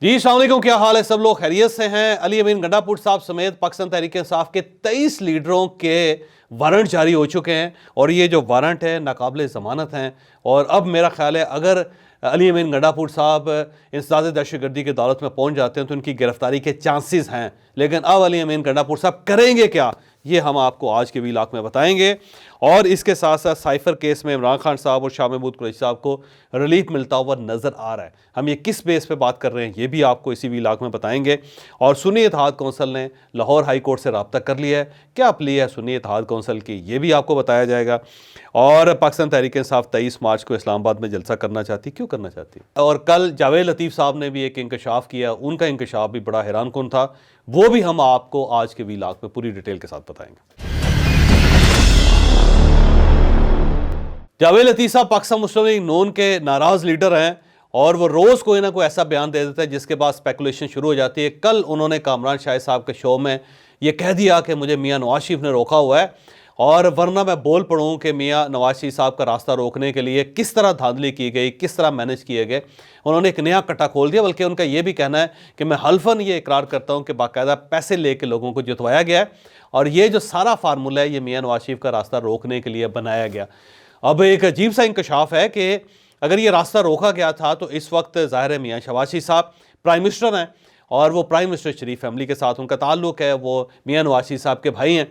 जी अस्सलाम वालेकुम, क्या हाल है? सब लोग खैरियत से हैं। अली अमीन गंडापुर साहब समेत पाकिस्तान तहरीक इंसाफ के 23 लीडरों के वारंट जारी हो चुके हैं और ये जो वारंट है नाकाबिल ज़मानत हैं। और अब मेरा ख्याल है अगर अली अमीन गंडापुर साहब इंसदाद दहशतगर्दी की अदालत में पहुंच जाते हैं तो उनकी गिरफ्तारी के चांसेस हैं। लेकिन अब अली अमीन गंडापुर साहब करेंगे क्या, ये हम आपको आज के व्लॉग में बताएंगे। और इसके साथ साथ साइफर केस में इमरान खान साहब और शाह महमूद कुरैशी साहब को रिलीफ मिलता हुआ नज़र आ रहा है। हम ये किस बेस पे बात कर रहे हैं ये भी आपको इसी व्लॉग में बताएंगे। और सुन्नी इत्तेहाद कौंसिल ने लाहौर हाई कोर्ट से रब्ता कर लिया है, क्या प्ली है सुन्नी इत्तेहाद कौंसिल की, ये भी आपको बताया जाएगा। और पाकिस्तान तहरीक इंसाफ 23 मार्च को इस्लामाबाद में जलसा करना चाहती, क्यों करना चाहती। और कल जावेद लतीफ़ साहब ने भी एक इंकशाफ किया, उनका इंकशाफ भी बड़ा हैरानकुन था, वो भी हम आपको आज के व्लॉग में पूरी डिटेल के साथ बताएंगे। जावेद लतीफ़ साहब पाकिस्तान मुस्लिम लीग नून के नाराज़ लीडर हैं और वो रोज़ कोई ना कोई ऐसा बयान दे देता है जिसके बाद स्पेकुलेशन शुरू हो जाती है। कल उन्होंने कामरान शाहिद साहब के शो में ये कह दिया कि मुझे मियां नवाज शरीफ ने रोका हुआ है, और वरना मैं बोल पड़ूँ कि मियां नवाज शरीफ साहब का रास्ता रोकने के लिए किस तरह धांधली की गई, किस तरह मैनेज किए गए। उन्होंने एक नया कट्टा खोल दिया, बल्कि उनका ये भी कहना है कि मैं हल्फन ये इकरार करता हूँ कि बाकायदा पैसे लेके लोगों को जितवाया गया है और ये जो सारा फार्मूला है ये मियां नवाज शरीफ का रास्ता रोकने के लिए बनाया गया। अब एक अजीब सा इंकशाफ है कि अगर ये रास्ता रोका गया था तो इस वक्त ज़ाहिर है मियां शहबाज शरीफ साहब प्राइम मिनिस्टर हैं और वो प्राइम मिनिस्टर शरीफ फैमिली के साथ उनका ताल्लुक़ है, वो मियां नवाज शरीफ साहब के भाई हैं।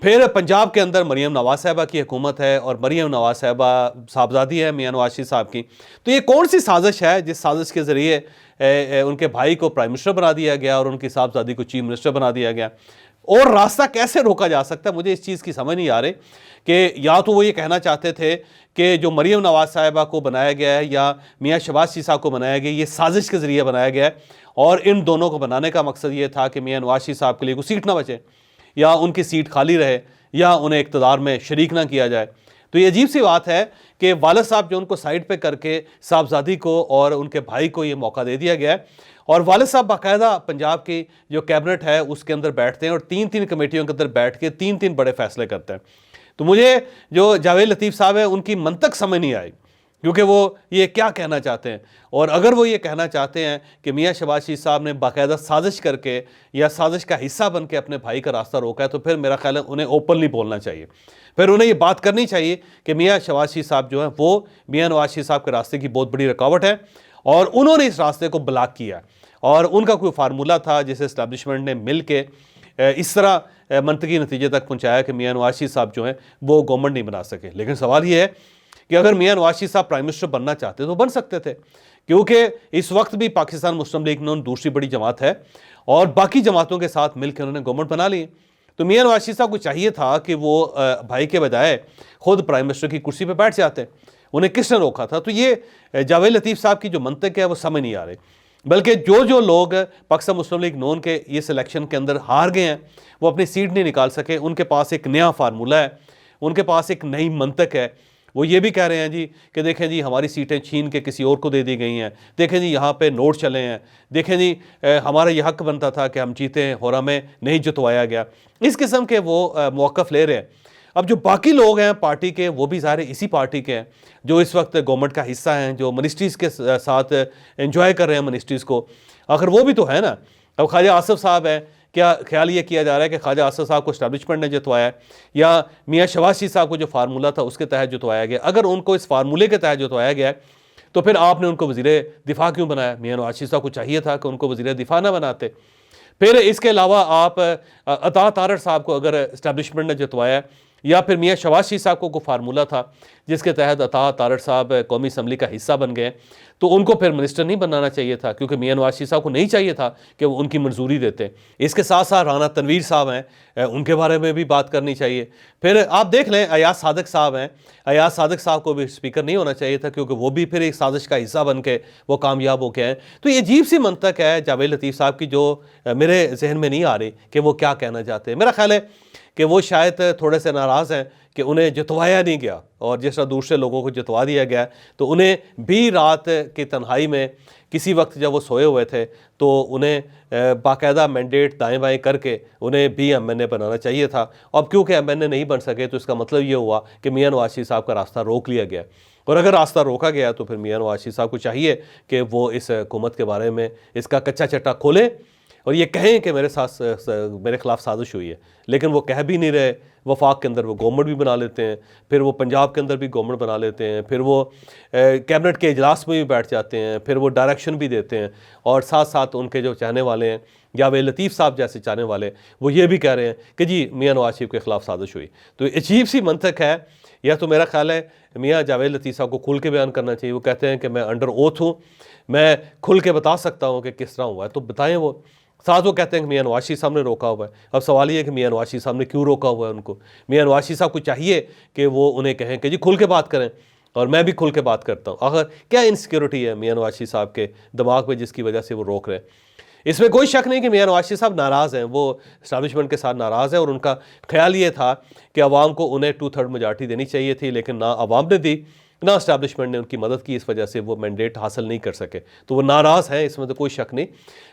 फिर पंजाब के अंदर मरीम नवाज साहबा की हुकूमत है और मरीम नवाज साहबा साहबजादी है मियां नवाज शरीफ साहब की। तो ये कौन सी साजिश है जिस साजिश के ज़रिए उनके भाई को प्राइम मिनिस्टर बना दिया गया और उनकी साहबजादी को चीफ मिनिस्टर बना दिया गया, और रास्ता कैसे रोका जा सकता है? मुझे इस चीज़ की समझ नहीं आ रही कि या तो वो ये कहना चाहते थे कि जो मरीम नवाज साहिबा को बनाया गया है या मियां शहबाज शरीफ साहब को बनाया गया ये साजिश के ज़रिए बनाया गया है और इन दोनों को बनाने का मकसद ये था कि मियां नवाज शरीफ साहब के लिए कोई सीट ना बचे या उनकी सीट खाली रहे या उन्हें इक़्तिदार में शरीक ना किया जाए। तो ये अजीब सी बात है कि वालिद साहब जो उनको साइड पे करके साहबजादी को और उनके भाई को ये मौका दे दिया गया है और वालिद साहब बाकायदा पंजाब की जो कैबिनेट है उसके अंदर बैठते हैं और 3-3 कमेटियों के अंदर बैठ के 3-3 बड़े फैसले करते हैं। तो मुझे जो जावेद लतीफ़ साहब है उनकी मंतक समझ नहीं आई, क्योंकि वो ये क्या कहना चाहते हैं। और अगर वो ये कहना चाहते हैं कि मियां शहबाज शरीफ साहब ने बाकायदा साजिश करके या साजिश का हिस्सा बन के अपने भाई का रास्ता रोका है, तो फिर मेरा ख्याल है उन्हें ओपनली बोलना चाहिए। फिर उन्हें ये बात करनी चाहिए कि मियां शहबाज शरीफ साहब जो हैं वो मियां नवाज शरीफ साहब के रास्ते की बहुत बड़ी रुकावट है और उन्होंने इस रास्ते को ब्लॉक किया और उनका कोई फार्मूला था जिसे इस्टेब्लिशमेंट ने मिल के इस तरह मंतकी नतीजे तक पहुँचाया कि मियां नवाज शरीफ साहब जो हैं वो गवर्नमेंट नहीं बना सके। लेकिन सवाल ये है कि अगर मियां नवाज शरीफ साहब प्राइम मिनिस्टर बनना चाहते तो बन सकते थे, क्योंकि इस वक्त भी पाकिस्तान मुस्लिम लीग नून दूसरी बड़ी जमात है और बाकी जमातों के साथ मिलकर उन्होंने गवर्नमेंट बना ली। तो मियां नवाज शरीफ साहब को चाहिए था कि वो भाई के बजाय खुद प्राइम मिनिस्टर की कुर्सी पर बैठ जाते। उन्हें किसने रोका था? तो ये जावेद लतीफ़ साहब की जो मंतक है वो समझ नहीं आ रही। बल्कि जो लोग पाकिस्तान मुस्लिम लीग नून के ये सिलेक्शन के अंदर हार गए हैं वो अपनी सीट नहीं निकाल सके, उनके पास एक नया फार्मूला है, उनके पास एक नई मंतक है। वो ये भी कह रहे हैं जी कि देखें जी हमारी सीटें छीन के किसी और को दे दी गई हैं, देखें जी यहाँ पे नोट चले हैं, देखें जी हमारा ये हक बनता था कि हम जीते हैं और हमें नहीं जितवाया गया। इस किस्म के वो मौक़िफ़ ले रहे हैं। अब जो बाकी लोग हैं पार्टी के वो भी ज़ाहिर इसी पार्टी के हैं जो इस वक्त गवर्नमेंट का हिस्सा हैं, जो मिनिस्ट्रीज़ के साथ एंजॉय कर रहे हैं मिनिस्ट्रीज़ को। आखिर वो भी तो है ना। अब ख्वाजा आसिफ साहब हैं, क्या ख्याल ये किया जा रहा है कि ख्वाजा आसिफ साहब को एस्टैब्लिशमेंट ने जितवाया या मियां शहबाज शरीफ साहब को जो फार्मूला था उसके तहत जितवाया गया? अगर उनको इस फार्मूले के तहत जितवाया गया तो फिर आपने उनको वज़ीर दिफा क्यों बनाया? मियां नवाज शरीफ साहब को चाहिए था कि उनको वज़ीर दिफा ना बनाते। फिर इसके अलावा आप अता तारड़ साहब को अगर एस्टैब्लिशमेंट ने जितवाया या फिर मियां शहबाज शरीफ साहब को फार्मूला था जिसके तहत अता तारड़ साहब कौमी असम्बली का हिस्सा बन गए, तो उनको फिर मिनिस्टर नहीं बनाना चाहिए था, क्योंकि मियां नवाज शरीफ साहब को नहीं चाहिए था कि वो उनकी मंजूरी देते। इसके साथ साथ राना तनवीर साहब हैं, उनके बारे में भी बात करनी चाहिए। फिर आप देख लें अयाज सादिक साहब हैं, अयाज सादिक साहब को भी स्पीकर नहीं होना चाहिए था, क्योंकि वो भी फिर एक साजिश का हिस्सा बन के वो कामयाब हो के हैं। तो ये अजीब सी मंतक है जावेद लतीफ़ साहब की जो मेरे जहन में नहीं आ रही कि वो क्या कहना चाहते हैं। मेरा ख्याल है कि वो शायद थोड़े से नाराज़ हैं कि उन्हें जितवाया नहीं गया, और जिस तरह दूसरे लोगों को जितवा दिया गया तो उन्हें भी रात की तन्हाई में किसी वक्त जब वो सोए हुए थे तो उन्हें बाकायदा मैंडेट दाएं बाएं करके उन्हें भी एमएनए बनाना चाहिए था। अब क्योंकि एमएनए नहीं बन सके तो इसका मतलब ये हुआ कि मियां नवाज शरीफ साहब का रास्ता रोक लिया गया। और अगर रास्ता रोका गया तो फिर मियां नवाज शरीफ साहब को चाहिए कि वो इस हुकूमत के बारे में इसका कच्चा चट्टा खोलें और ये कहें कि मेरे साथ मेरे खिलाफ साजिश हुई है, लेकिन वो कह भी नहीं रहे। वफाक के अंदर वो गवर्नमेंट भी बना लेते हैं, फिर वो पंजाब के अंदर भी गवर्नमेंट बना लेते हैं, फिर वो कैबिनेट के इजलास में भी बैठ जाते हैं, फिर वो डायरेक्शन भी देते हैं, और साथ साथ उनके जो चाहने वाले हैं जावेद लतीफ़ साहब जैसे चाहने वाले वो ये भी कह रहे हैं कि जी मियां नवाज शरीफ के खिलाफ साजिश हुई। तो अजीब सी मंतक है। या तो मेरा ख्याल है मियां जावेद लतीफ़ साहब को खुल के बयान करना चाहिए। वो कहते हैं कि मैं अंडर ओथ हूँ, मैं खुल के बता सकता हूँ कि किस तरह हुआ है, तो बताएं। वो साथ वो कहते हैं कि मियां नवाज शरीफ साहब ने रोका हुआ है। अब सवाल ये है कि मियां नवाज शरीफ साहब ने क्यों रोका हुआ है उनको। मियां नवाज शरीफ साहब को चाहिए कि वो उन्हें कहें कि जी खुल के बात करें, और मैं भी खुल के बात करता हूँ। आखिर क्या इनसिक्योरिटी है मियां नवाज शरीफ साहब के दिमाग में जिसकी वजह से वो रोक रहे हैं। इसमें कोई शक नहीं कि मियां नवाज शरीफ साहब नाराज़ हैं, वो इस्टेब्लिशमेंट के साथ नाराज़ है, और उनका ख्याल ये था कि अवाम को उन्हें 2/3 मेजॉरिटी देनी चाहिए थी, लेकिन ना अवाम ने दी ना इस्टेब्लिशमेंट ने उनकी मदद की, इस वजह से वो मैंडेट हासिल नहीं कर सके। तो वो नाराज़ हैं, इसमें तो कोई शक नहीं,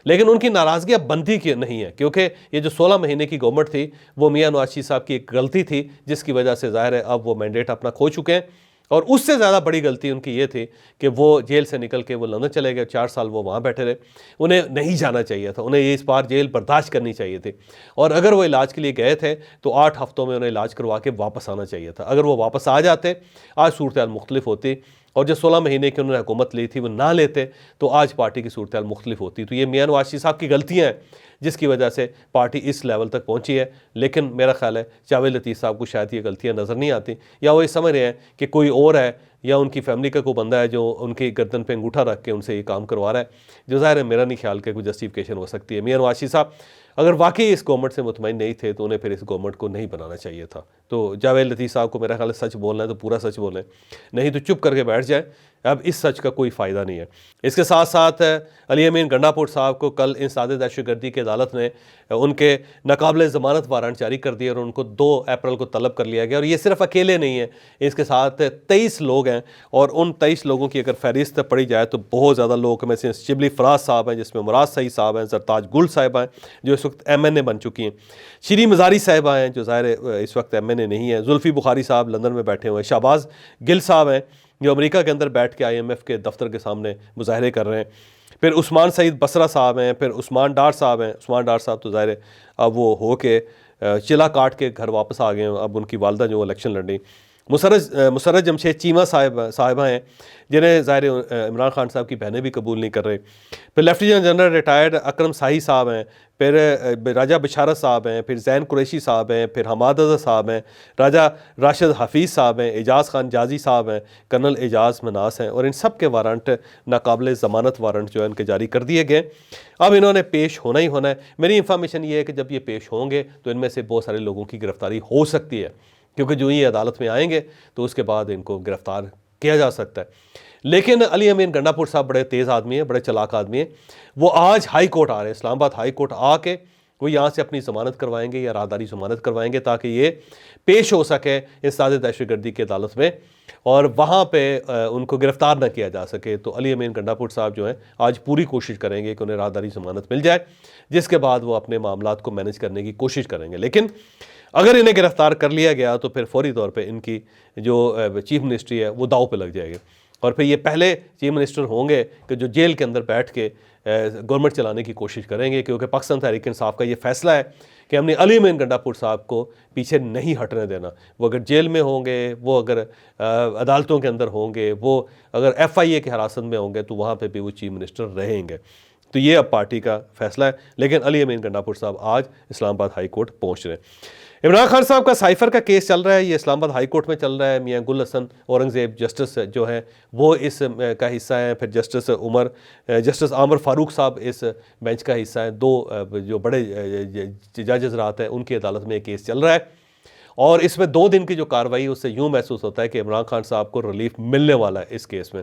लेकिन उनकी नाराज़गी अब बनती की नहीं है, क्योंकि ये जो 16 महीने की गवर्नमेंट थी वो मियां नवाज शरीफ साहब की एक गलती थी, जिसकी वजह से ज़ाहिर है अब वो मैंडेट अपना खो चुके हैं। और उससे ज़्यादा बड़ी गलती उनकी ये थी कि वो जेल से निकल के वो लंदन चले गए, 4 साल वो वहाँ बैठे रहे। उन्हें नहीं जाना चाहिए था, उन्हें ये इस बार जेल बर्दाश्त करनी चाहिए थी, और अगर वो इलाज के लिए गए थे तो 8 हफ्तों में उन्हें इलाज करवा के वापस आना चाहिए था। अगर वो वापस आ जाते आज सूरत हाल मुख्तलिफ होती, और जो 16 महीने की उन्होंने हुकूमत ली थी वो ना लेते तो आज पार्टी की सूरत हाल मुख्तलिफ होती। तो ये मियां नवाज शरीफ साहब की गलतियाँ हैं जिसकी वजह से पार्टी इस लेवल तक पहुंची है। लेकिन मेरा ख्याल है जावेद लतीफ़ साहब को शायद ये गलतियां नज़र नहीं आती, या वो ये समझ रहे हैं कि कोई और है या उनकी फैमिली का कोई बंदा है जो उनकी गर्दन पे अंगूठा रख के उनसे ये काम करवा रहा है, जो ज़ाहिर है मेरा नहीं ख्याल कि कोई जस्टिफिकेशन हो सकती है। मियां नवाज शरीफ साहब अगर वाकई इस गवर्नमेंट से मुतमईन नहीं थे तो उन्हें फिर इस गवर्नमेंट को नहीं बनाना चाहिए था। तो जावेद लतीफ़ साहब को मेरा ख्याल है सच बोलना है तो पूरा सच बोलें, नहीं तो चुप करके बैठ जाए। अब इस सच का कोई फ़ायदा नहीं है। इसके साथ साथ अली अमीन गंडापुर साहब को कल इंसदाद दहशतगर्दी की अदालत ने उनके नाकाबिल ज़मानत वारंट जारी कर दिए और उनको 2 अप्रैल को तलब कर लिया गया। और ये सिर्फ अकेले नहीं है, इसके साथ 23 लोग हैं, और उन 23 लोगों की अगर फहरिस्त पढ़ी जाए तो बहुत ज़्यादा लोग में से शिबली फराज साहब हैं, जिसमें मुराद सईद साहब हैं, जरताज गुल साहिबा हैं जो इस वक्त MNA बन चुकी हैं, श्री मज़ारी साहिबा हैं जो ज़ाहिर इस वक्त MNA नहीं है, जुल्फ़ी बुखारी साहब लंदन में बैठे हुए हैं, शहबाज गिल साहब हैं जो अमेरिका के अंदर बैठ के IMF के दफ्तर के सामने मुजाहरे कर रहे हैं, फिर उस्मान सईद बसरा साहब हैं, फिर उस्मान डार साहब हैं। उस्मान डार साहब तो ज़ाहिर अब वो हो के चिला काट के घर वापस आ गए हैं, अब उनकी वालदा जो इलेक्शन लड़ी। मुसर्रत जमशेद चीमा साहिबा हैं जिन्हें ज़ाहिर इमरान खान साहब की बहनें भी कबूल नहीं कर रहे। फिर लेफ्टिनेंट जनरल रिटायर्ड अकरम शाही साहब हैं, फिर राजा बिशारत साहब हैं, फिर जैन कुरैशी साहब हैं, फिर हमाद अज़हर साहब हैं, राजा राशिद हफीज़ साहब हैं, एजाज़ खान जाजी साहब हैं, कर्नल एजाज़ मनास हैं, और इन सब के वारंट नाकाबिल ज़मानत वारंट जो है इनके जारी कर दिए गए। अब इन्होंने पेश होना ही होना है। मेरी इंफॉर्मेशन ये है कि जब ये पेश होंगे तो इनमें से बहुत सारे लोगों की गिरफ्तारी हो सकती है, क्योंकि जो ये अदालत में आएंगे तो उसके बाद इनको गिरफ्तार किया जा सकता है। लेकिन अली अमीन गंडापुर साहब बड़े तेज़ आदमी हैं, बड़े चालाक आदमी हैं। वो आज हाई कोर्ट आ रहे हैं, इस्लामाबाद हाई कोर्ट आके वो यहाँ से अपनी ज़मानत करवाएंगे या राहदारी ज़मानत करवाएंगे ताकि ये पेश हो सके इंसदाद दहशतगर्दी की अदालत में और वहाँ पे उनको गिरफ़्तार न किया जा सके। तो अली अमीन गंडापुर साहब जो हैं आज पूरी कोशिश करेंगे कि उन्हें राहदारी ज़मानत मिल जाए, जिसके बाद वो अपने मामलात को मैनेज करने की कोशिश करेंगे। लेकिन अगर इन्हें गिरफ़्तार कर लिया गया तो फिर फौरी तौर पे इनकी जो चीफ मिनिस्ट्री है वो दाव पे लग जाएगी, और फिर ये पहले चीफ मिनिस्टर होंगे कि जो जेल के अंदर बैठ के गवर्नमेंट चलाने की कोशिश करेंगे, क्योंकि पाकिस्तान तहरीक इंसाफ का ये फैसला है कि हमने अली अमीन गंडापुर साहब को पीछे नहीं हटने देना। वो अगर जेल में होंगे, वो अगर अदालतों के अंदर होंगे, वो अगर FIA की हिरासत में होंगे तो वहाँ पर भी वो चीफ मिनिस्टर रहेंगे। तो ये अब पार्टी का फैसला है। लेकिन अली अमीन गंडापुर साहब आज इस्लामाबाद हाई कोर्ट पहुँच रहे हैं। इमरान खान साहब का साइफ़र का केस चल रहा है, ये इस्लामाबाद हाई कोर्ट में चल रहा है। मियां गुल हसन औरंगज़ेब जस्टिस जो है वो इस का हिस्सा है, फिर जस्टिस आमर फारूक साहब इस बेंच का हिस्सा है। 2 जो बड़े जजेस रात हैं उनकी अदालत में केस चल रहा है, और इसमें 2 दिन की जो कार्रवाई उससे यूँ महसूस होता है कि इमरान खान साहब को रिलीफ मिलने वाला है इस केस में।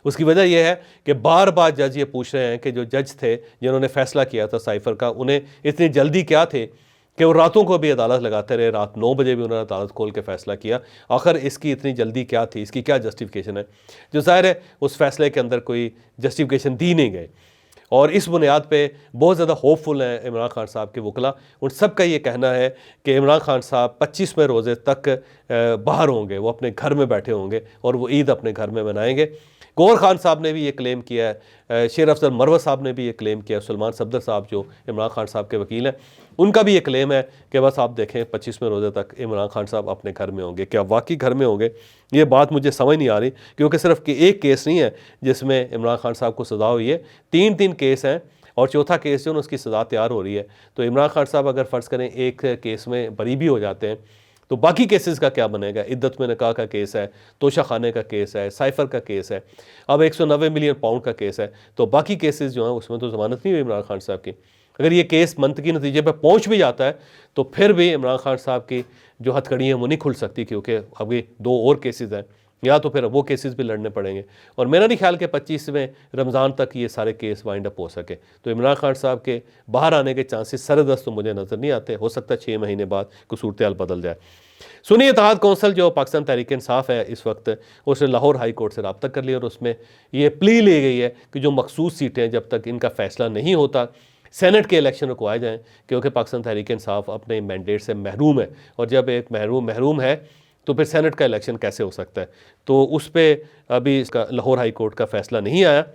उसकी वजह यह है कि बार बार जज ये पूछ रहे हैं कि जो जज थे जिन्होंने फैसला किया था साइफ़र का, उन्हें इतनी जल्दी क्या थे कि वो रातों को भी अदालत लगाते रहे, रात 9 बजे भी उन्होंने अदालत खोल के फ़ैसला किया। आखिर इसकी इतनी जल्दी क्या थी, इसकी क्या जस्टिफिकेशन है, जो ज़ाहिर है उस फैसले के अंदर कोई जस्टिफिकेशन दी नहीं गई। और इस बुनियाद पे बहुत ज़्यादा होपफुल हैं इमरान खान साहब के वकला। उन सब का ये कहना है कि इमरान खान साहब 25वें रोज़े तक बाहर होंगे, वो अपने घर में बैठे होंगे और वो ईद अपने घर में मनाएंगे। गौहर खान साहब ने भी ये क्लेम किया है, शेर अफजल मरवत साहब ने भी ये क्लेम किया है, सलमान सफदर साहब जो इमरान खान साहब के वकील हैं उनका भी ये क्लेम है कि बस आप देखें 25वें रोज़े तक इमरान खान साहब अपने घर में होंगे। क्या वाकई घर में होंगे? ये बात मुझे समझ नहीं आ रही, क्योंकि सिर्फ कि एक केस नहीं है जिसमें इमरान खान साहब को सज़ा हुई है, 3 केस हैं और चौथा केस जो है उसकी सज़ा तैयार हो रही है। तो इमरान खान साहब अगर फ़र्ज़ करें एक केस में बरी भी हो जाते हैं तो बाकी केसेस का क्या बनेगा? इद्दत में निकाह का केस है, तोशा खाने का केस है, साइफ़र का केस है, अब 190 मिलियन पाउंड का केस है। तो बाकी केसेस जो हैं उसमें तो ज़मानत नहीं हुई इमरान खान साहब की। अगर ये केस मंतकी नतीजे पर पहुंच भी जाता है तो फिर भी इमरान खान साहब की जो हथकड़ी है वो नहीं खुल सकती, क्योंकि अभी 2 और केसेस हैं, या तो फिर वो केसेस भी लड़ने पड़ेंगे। और मेरा नहीं ख्याल कि 25वें रमज़ान तक ये सारे केस वाइंड अप हो सके। तो इमरान खान साहब के बाहर आने के चांसेस सरदस्त तो मुझे नज़र नहीं आते। हो सकता है 6 महीने बाद कोई सूरत हाल बदल जाए। सुन्नी इत्तेहाद कौंसल जो पाकिस्तान तहरीक इंसाफ है इस वक्त, उसने लाहौर हाई कोर्ट से रब्ता कर लिया और उसमें ये प्ली ली गई है कि जो मखसूस सीटें जब तक इनका फैसला नहीं होता सेनेट के इलेक्शन रुकवाए जाएँ, क्योंकि पाकिस्तान तहरीक इंसाफ अपने मैंडेट से महरूम है। और जब एक महरूम है तो फिर सेनेट का इलेक्शन कैसे हो सकता है? तो उस पर अभी इसका लाहौर हाई कोर्ट का फैसला नहीं आया।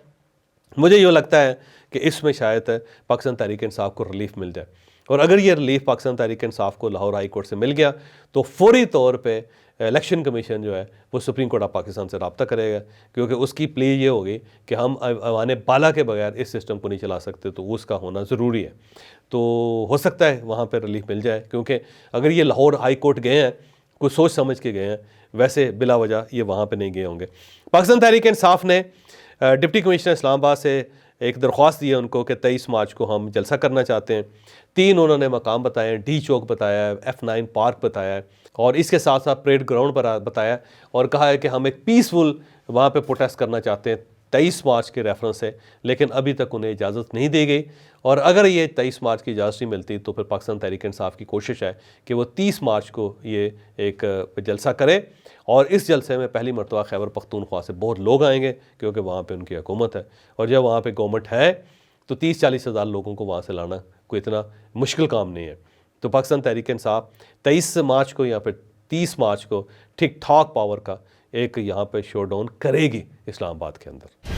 मुझे यूँ लगता है कि इसमें शायद पाकिस्तान तहरीक इंसाफ को रिलीफ मिल जाए, और अगर ये रिलीफ पाकिस्तान तहरीक इंसाफ को लाहौर हाई कोर्ट से मिल गया तो फौरी तौर पे इलेक्शन कमीशन जो है वो सुप्रीम कोर्ट ऑफ पाकिस्तान से रब्ता करेगा, क्योंकि उसकी प्ले ये होगी कि हम अवाने बाला के बगैर इस सिस्टम को नहीं चला सकते, तो उसका होना ज़रूरी है। तो हो सकता है वहाँ पर रिलीफ मिल जाए, क्योंकि अगर ये लाहौर हाई कोर्ट गए हैं कुछ सोच समझ के गए हैं, वैसे बिला वजह ये वहाँ पे नहीं गए होंगे। पाकिस्तान तहरीक इंसाफ ने डिप्टी कमिश्नर इस्लामाबाद से एक दरख्वास्त दी है उनको कि 23 मार्च को हम जलसा करना चाहते हैं। 3 उन्होंने मकाम बताए हैं, डी चौक बताया है, F9 पार्क बताया है, और इसके साथ साथ परेड ग्राउंड पर बताया और कहा है कि हम एक पीसफुल वहाँ पे प्रोटेस्ट करना चाहते हैं 23 मार्च के रेफरेंस से, लेकिन अभी तक उन्हें इजाज़त नहीं दी गई। और अगर ये 23 मार्च की इजाज़त नहीं मिलती तो फिर पाकिस्तान तहरीक इंसाफ की कोशिश है कि वो 30 मार्च को ये एक जलसा करे, और इस जलसे में पहली मरतबा खैबर पख्तूनख्वा से बहुत लोग आएंगे, क्योंकि वहाँ पे उनकी हुकूमत है। और जब वहाँ पे गवर्नमेंट है तो 30-40 हज़ार लोगों को वहाँ से लाना कोई इतना मुश्किल काम नहीं है। तो पाकिस्तान तहरीक इंसाफ 23 मार्च को या फिर 30 मार्च को ठीक ठाक पावर का एक यहाँ पे शो डाउन करेगी इस्लामाबाद के अंदर।